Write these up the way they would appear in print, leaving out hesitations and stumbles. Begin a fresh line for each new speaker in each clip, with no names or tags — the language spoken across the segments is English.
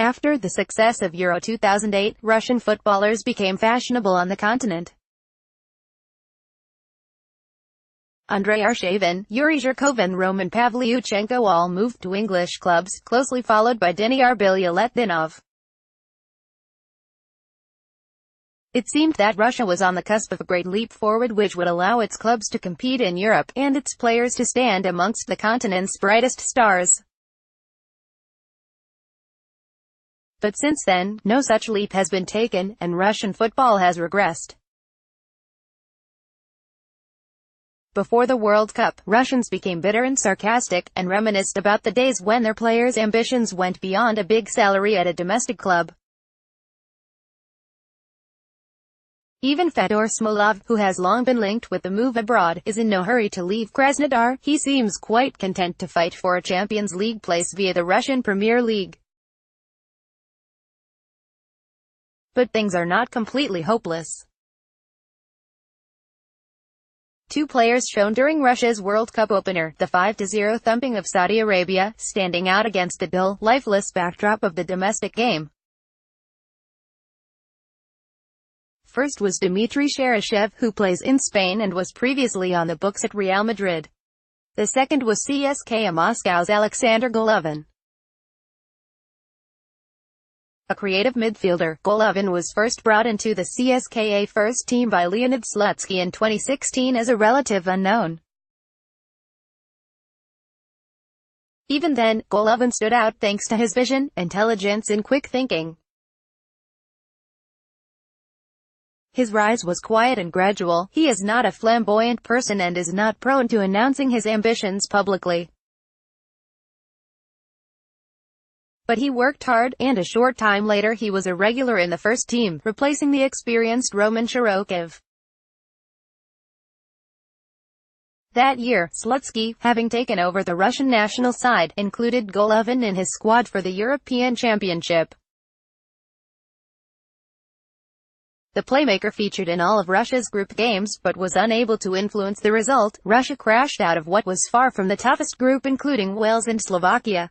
After the success of Euro 2008, Russian footballers became fashionable on the continent. Andrei Arshavin, Yuri Zhirkov and Roman Pavlyuchenko all moved to English clubs, closely followed by Deniar Bilyaletdinov. It seemed that Russia was on the cusp of a great leap forward which would allow its clubs to compete in Europe, and its players to stand amongst the continent's brightest stars. But since then, no such leap has been taken, and Russian football has regressed. Before the World Cup, Russians became bitter and sarcastic, and reminisced about the days when their players' ambitions went beyond a big salary at a domestic club. Even Fedor Smolov, who has long been linked with the move abroad, is in no hurry to leave Krasnodar. He seems quite content to fight for a Champions League place via the Russian Premier League. But things are not completely hopeless. Two players shown during Russia's World Cup opener, the 5-0 thumping of Saudi Arabia, standing out against the dull, lifeless backdrop of the domestic game. First was Dmitry Cheryshev, who plays in Spain and was previously on the books at Real Madrid. The second was CSKA Moscow's Aleksandr Golovin. A creative midfielder, Golovin was first brought into the CSKA first team by Leonid Slutsky in 2016 as a relative unknown. Even then, Golovin stood out thanks to his vision, intelligence and quick thinking. His rise was quiet and gradual. He is not a flamboyant person and is not prone to announcing his ambitions publicly. But he worked hard, and a short time later he was a regular in the first team, replacing the experienced Roman Shirokov. That year, Slutsky, having taken over the Russian national side, included Golovin in his squad for the European Championship. The playmaker featured in all of Russia's group games, but was unable to influence the result. Russia crashed out of what was far from the toughest group, including Wales and Slovakia.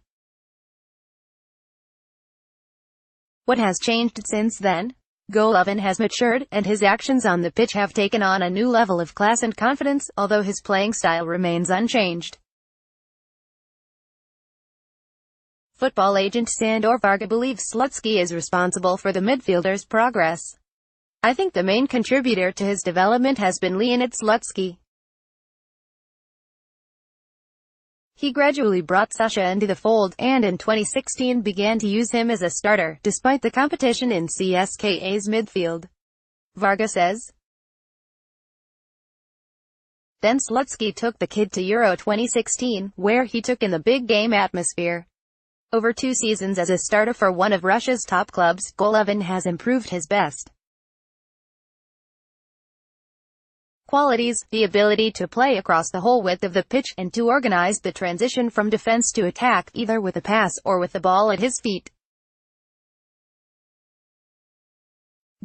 What has changed since then? Golovin has matured, and his actions on the pitch have taken on a new level of class and confidence, although his playing style remains unchanged. Football agent Sandor Varga believes Slutsky is responsible for the midfielder's progress. I think the main contributor to his development has been Leonid Slutsky. He gradually brought Sasha into the fold, and in 2016 began to use him as a starter, despite the competition in CSKA's midfield. Varga says. Then Slutsky took the kid to Euro 2016, where he took in the big game atmosphere. Over 2 seasons as a starter for one of Russia's top clubs, Golovin has improved his best qualities, the ability to play across the whole width of the pitch, and to organize the transition from defense to attack, either with a pass or with the ball at his feet.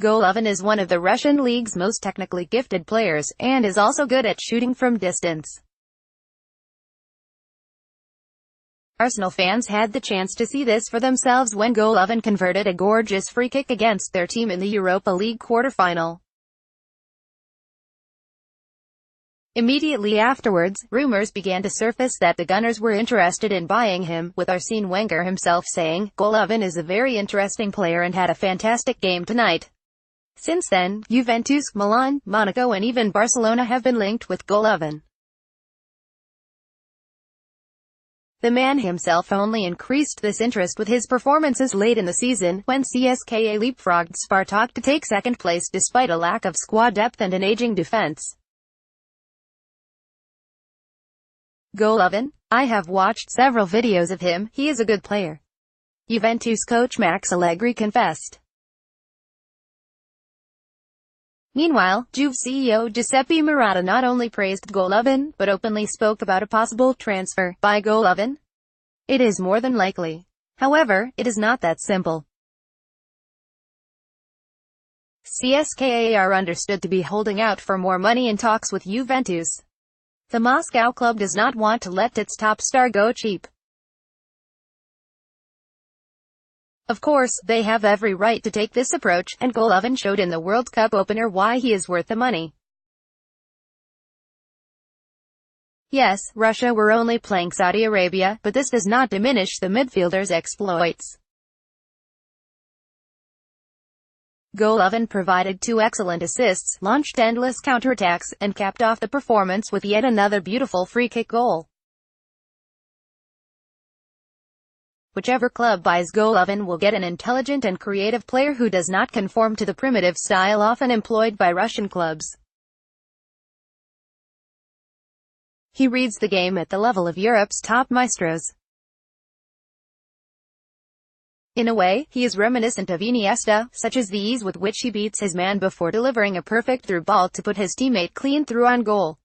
Golovin is one of the Russian league's most technically gifted players, and is also good at shooting from distance. Arsenal fans had the chance to see this for themselves when Golovin converted a gorgeous free kick against their team in the Europa League quarter-final. Immediately afterwards, rumors began to surface that the Gunners were interested in buying him, with Arsene Wenger himself saying, "Golovin is a very interesting player and had a fantastic game tonight." Since then, Juventus, Milan, Monaco and even Barcelona have been linked with Golovin. The man himself only increased this interest with his performances late in the season, when CSKA leapfrogged Spartak to take second place despite a lack of squad depth and an aging defense. Golovin? I have watched several videos of him, he is a good player. Juventus coach Max Allegri confessed. Meanwhile, Juve CEO Giuseppe Marotta not only praised Golovin, but openly spoke about a possible transfer by Golovin. It is more than likely. However, it is not that simple. CSKA are understood to be holding out for more money in talks with Juventus. The Moscow club does not want to let its top star go cheap. Of course, they have every right to take this approach, and Golovin showed in the World Cup opener why he is worth the money. Yes, Russia were only playing Saudi Arabia, but this does not diminish the midfielder's exploits. Golovin provided 2 excellent assists, launched endless counterattacks, and capped off the performance with yet another beautiful free-kick goal. Whichever club buys Golovin will get an intelligent and creative player who does not conform to the primitive style often employed by Russian clubs. He reads the game at the level of Europe's top maestros. In a way, he is reminiscent of Iniesta, such as the ease with which he beats his man before delivering a perfect through ball to put his teammate clean through on goal.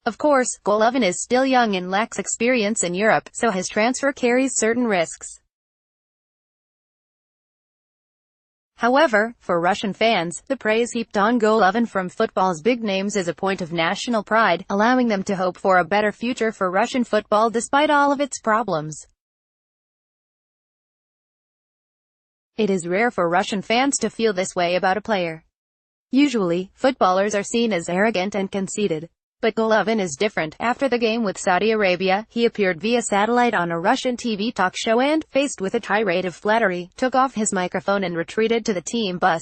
Of course, Golovin is still young and lacks experience in Europe, so his transfer carries certain risks. However, for Russian fans, the praise heaped on Golovin from football's big names is a point of national pride, allowing them to hope for a better future for Russian football despite all of its problems. It is rare for Russian fans to feel this way about a player. Usually, footballers are seen as arrogant and conceited. But Golovin is different. After the game with Saudi Arabia, he appeared via satellite on a Russian TV talk show and, faced with a tirade of flattery, took off his microphone and retreated to the team bus.